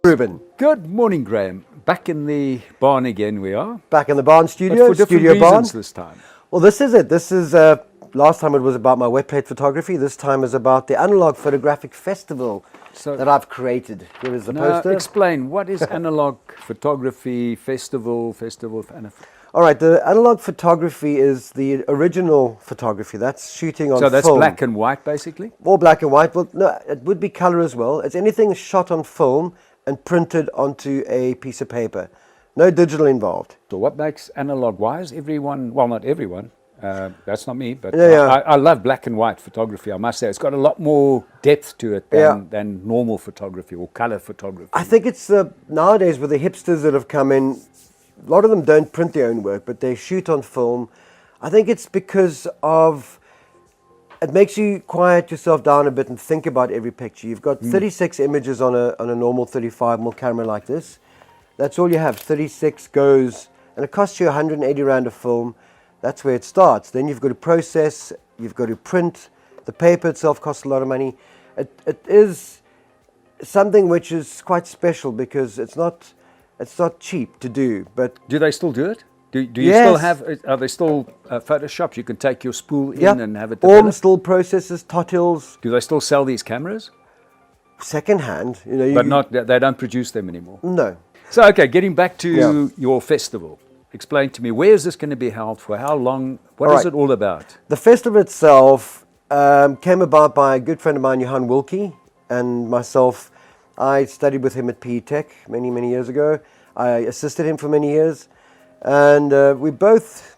Ruben. Good morning, Graham. Back in the barn again we are. Back in the barn studio, But for different studio barn. reasons this time. Well, this is it. This is, last time it was about my wet plate photography. This time is about the Analog Photographic Festival that I've created. Here is the poster. Explain, what is analog photography festival? All right, the analog photography is the original photography. That's shooting on film. So that's black and white, basically? All black and white. Well, no, it would be color as well. It's anything shot on film and printed onto a piece of paper. No digital involved. So what makes analog? Why is everyone, well, not everyone, that's not me, but Yeah. I love black and white photography, I must say. It's got a lot more depth to it than normal photography or color photography. I think it's nowadays with the hipsters that have come in, a lot of them don't print their own work, but they shoot on film. I think it's because it makes you quiet yourself down a bit and think about every picture. You've got 36 images on a normal 35mm camera like this. That's all you have. 36 goes, and it costs you 180 Rand a film. That's where it starts. Then you've got to process, you've got to print. The paper itself costs a lot of money. It is something which is quite special because it's not cheap to do. But do they still do it? Do you Yes. still have, are they still Photoshops? You can take your spool in and have it developed? Orm still processes, Tottils, Do they still sell these cameras? second hand. You know, But not, they don't produce them anymore. No. So, okay, getting back to your festival. Explain to me, where is this going to be held for? How long? What is it all about? The festival itself came about by a good friend of mine, Johan Wilkie, and myself. I studied with him at PE Tech many, many years ago. I assisted him for many years. And we both,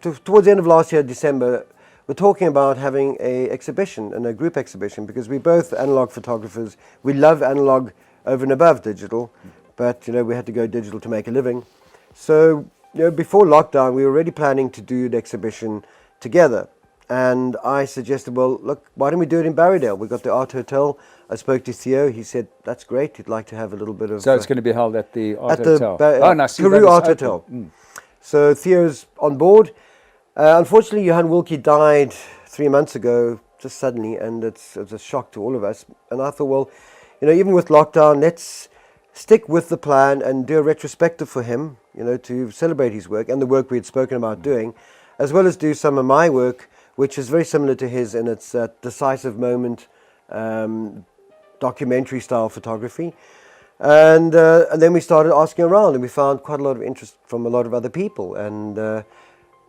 towards the end of last year, December, were talking about having an exhibition, and a group exhibition, because we're both analog photographers. We love analog over and above digital, but we had to go digital to make a living. So before lockdown, we were already planning to do the exhibition together. And I suggested, well, look, why don't we do it in Barrydale? We got the Art Hotel. I spoke to Theo. He said, that's great. He'd like to have a little bit of... So it's going to be held at the Art at Hotel? Karoo Art Hotel. So Theo's on board. Unfortunately, Johan Wilkie died 3 months ago, just suddenly, and it's a shock to all of us. And I thought, well, even with lockdown, let's stick with the plan and do a retrospective for him, to celebrate his work and the work we had spoken about doing, as well as do some of my work, which is very similar to his, and it's decisive moment, documentary style photography. And then we started asking around, and we found quite a lot of interest from a lot of other people. And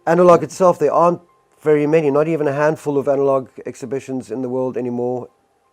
analog itself, there aren't very many, not even a handful of analog exhibitions in the world anymore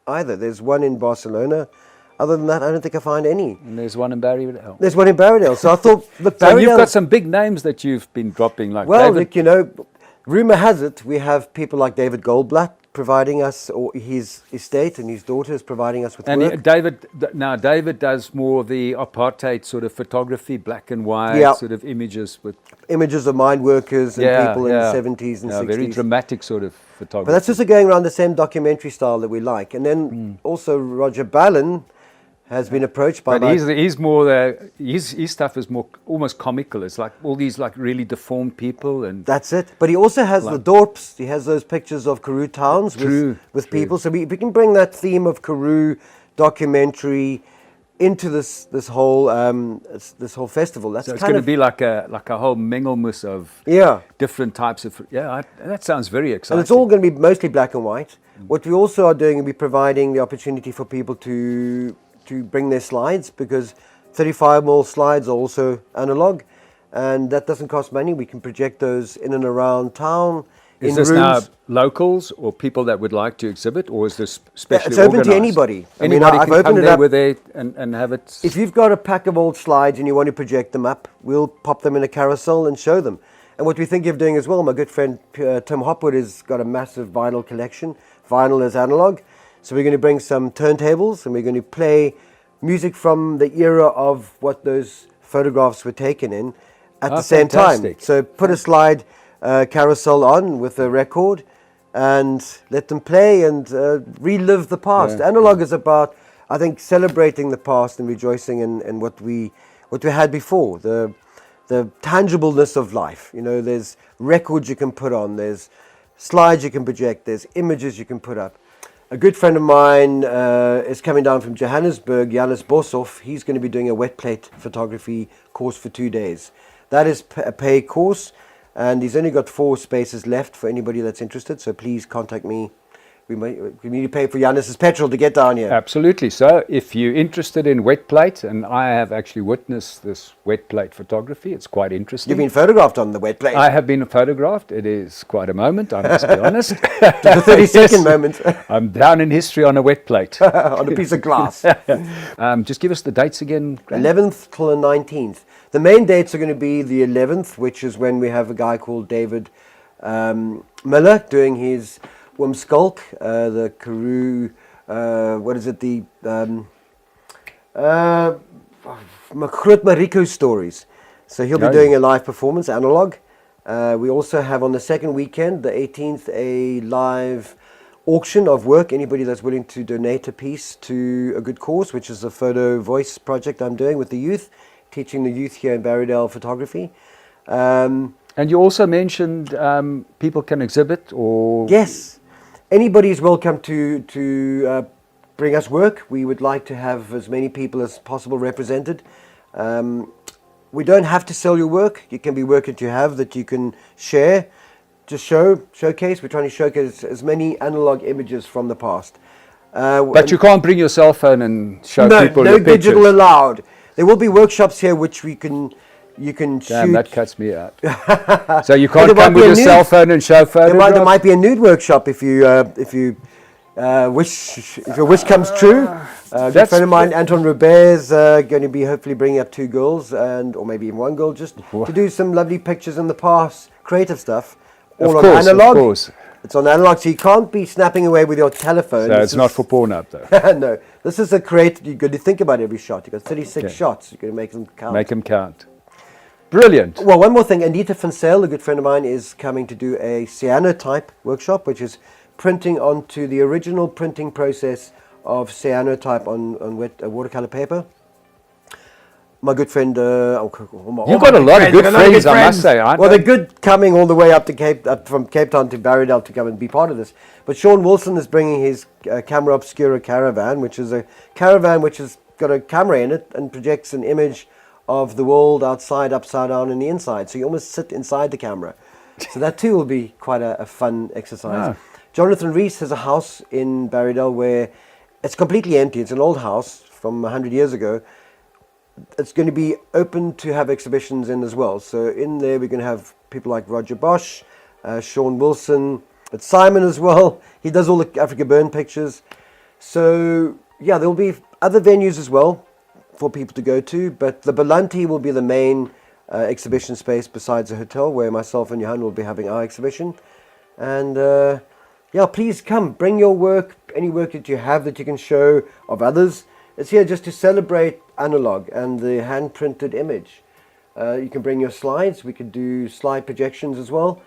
either. There's one in Barcelona. Other than that, I don't think I find any. And there's one in Barrydale. There's one in Barrydale. So I thought, look, so Barrydale... you've got some big names that you've been dropping, like well, David. look, rumor has it we have people like David Goldblatt providing us, or his estate and his daughter is providing us with work. And David does more of the apartheid sort of photography, black and white sort of images with images of mine workers and people in the 70s and 60s. Very dramatic sort of photography. But that's also going around the same documentary style that we like. And then also Roger Ballen has been approached by... But he's more, his stuff is more almost comical. It's like all these like really deformed people. And that's it. But he also has the dorps. He has those pictures of Karoo towns with people. So we can bring that theme of Karoo documentary into this whole festival. That's so it's going to be like a whole mengelmus of different types of... that sounds very exciting. And it's all going to be mostly black and white. What we also are doing is we're providing the opportunity for people to bring their slides, because 35mm slides are also analog, and that doesn't cost money. We can project those in and around town. Is this now locals or people that would like to exhibit, or is this specially It's open organized? to anybody. Anybody I've can opened come it there up. with it and have it. If you've got a pack of old slides and you want to project them up, we'll pop them in a carousel and show them. And what we think of doing as well, my good friend Tim Hopwood has got a massive vinyl collection. Vinyl is analog. So we're going to bring some turntables and we're going to play music from the era of what those photographs were taken in at the same time. So put a slide carousel on with a record and let them play and relive the past. Analog is about, I think, celebrating the past and rejoicing in what we had before, the tangibleness of life. There's records you can put on, there's slides you can project, there's images you can put up. A good friend of mine is coming down from Johannesburg, Janus Boshoff. He's going to be doing a wet plate photography course for 2 days. That is a pay course, and he's only got 4 spaces left for anybody that's interested, so please contact me. We need to pay for Janus's petrol to get down here. Absolutely. So if you're interested in wet plate, and I have actually witnessed this wet plate photography, it's quite interesting. You've been photographed on the wet plate. I have been photographed. It is quite a moment, I must be honest. The 30-second moment. I'm down in history on a wet plate. On a piece of glass. Just give us the dates again, Graham. 11th till the 19th. The main dates are going to be the 11th, which is when we have a guy called David Miller doing his Wimskalk, the Karoo, what is it, the Groot Mariko stories. So he'll be doing a live performance, analog. We also have on the second weekend, the 18th, a live auction of work. Anybody that's willing to donate a piece to a good cause, which is a photo voice project I'm doing with the youth, teaching the youth here in Barrydale photography. And you also mentioned people can exhibit or... Yes. Anybody is welcome to bring us work. We would like to have as many people as possible represented. We don't have to sell your work. It can be work that you have that you can share, just showcase. We're trying to showcase as many analog images from the past. But you can't bring your cell phone and show people your your pictures. digital allowed. There will be workshops here which you can Damn, shoot. that cuts me out. So you can't come with your cell phone and show photographs? There might be a nude workshop if you wish. If your wish comes true. A good friend of mine, Anton Robert, is going to be hopefully bringing up 2 girls or maybe even 1 girl, just to do some lovely pictures in the past, creative stuff. All on analog. Of course. It's on analog, so you can't be snapping away with your telephone. So it's not for porn up though. No, this is a creative. You've got to think about every shot. You've got 36 shots. You've got to make them count. Make them count. Brilliant. Well, one more thing. Anita Finsale, a good friend of mine, is coming to do a cyanotype workshop, which is printing onto the original printing process of cyanotype on wet watercolor paper. My good friend... You've got a lot of good friends, I must say. Well, they're good coming all the way up from Cape Town to Barrydale to come and be part of this. But Sean Wilson is bringing his Camera Obscura caravan, which is a caravan which has got a camera in it and projects an image of the world outside, upside down, and the inside. So you almost sit inside the camera. So that too will be quite a fun exercise. Jonathan Rees has a house in Barrydale where it's completely empty. It's an old house from 100 years ago. It's going to be open to have exhibitions in as well. So in there we're going to have people like Roger Bosch, Sean Wilson, but Simon as well. He does all the Africa Burn pictures. So yeah, there will be other venues as well for people to go to, but the Ballen will be the main exhibition space besides the hotel where myself and Johan will be having our exhibition. And yeah, please come, bring your work, any work that you have that you can show of others. It's here just to celebrate analog and the hand-printed image. You can bring your slides. We could do slide projections as well.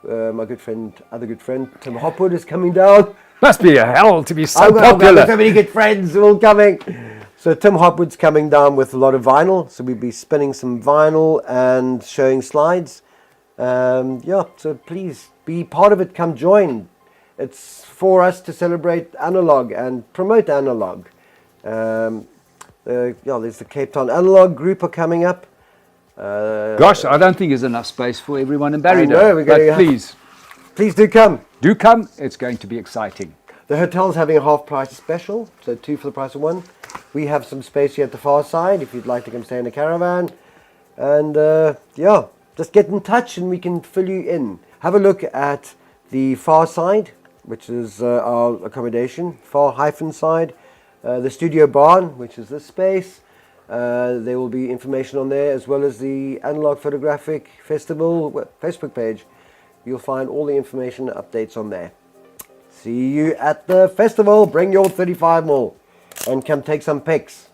My other good friend, Tim Hopwood is coming down. Must be a hell to be so I've popular. got so many good friends all coming. So Tim Hopwood's coming down with a lot of vinyl. So we'll be spinning some vinyl and showing slides. Yeah, so please be part of it. Come join. It's for us to celebrate analog and promote analog. There's the Cape Town Analog group are coming up. Gosh, I don't think there's enough space for everyone in Barrydale. know, But please do come. do come. It's going to be exciting. The hotel's having a half price special, so 2 for the price of 1. We have some space here at the far side if you'd like to come stay in a caravan. And yeah, just get in touch and we can fill you in. Have a look at the far side, which is our accommodation, far-side. The studio barn, which is this space. There will be information on there, as well as the Analog Photographic Festival Facebook page. You'll find all the information and updates on there. See you at the festival. Bring your 35mm and come take some pics.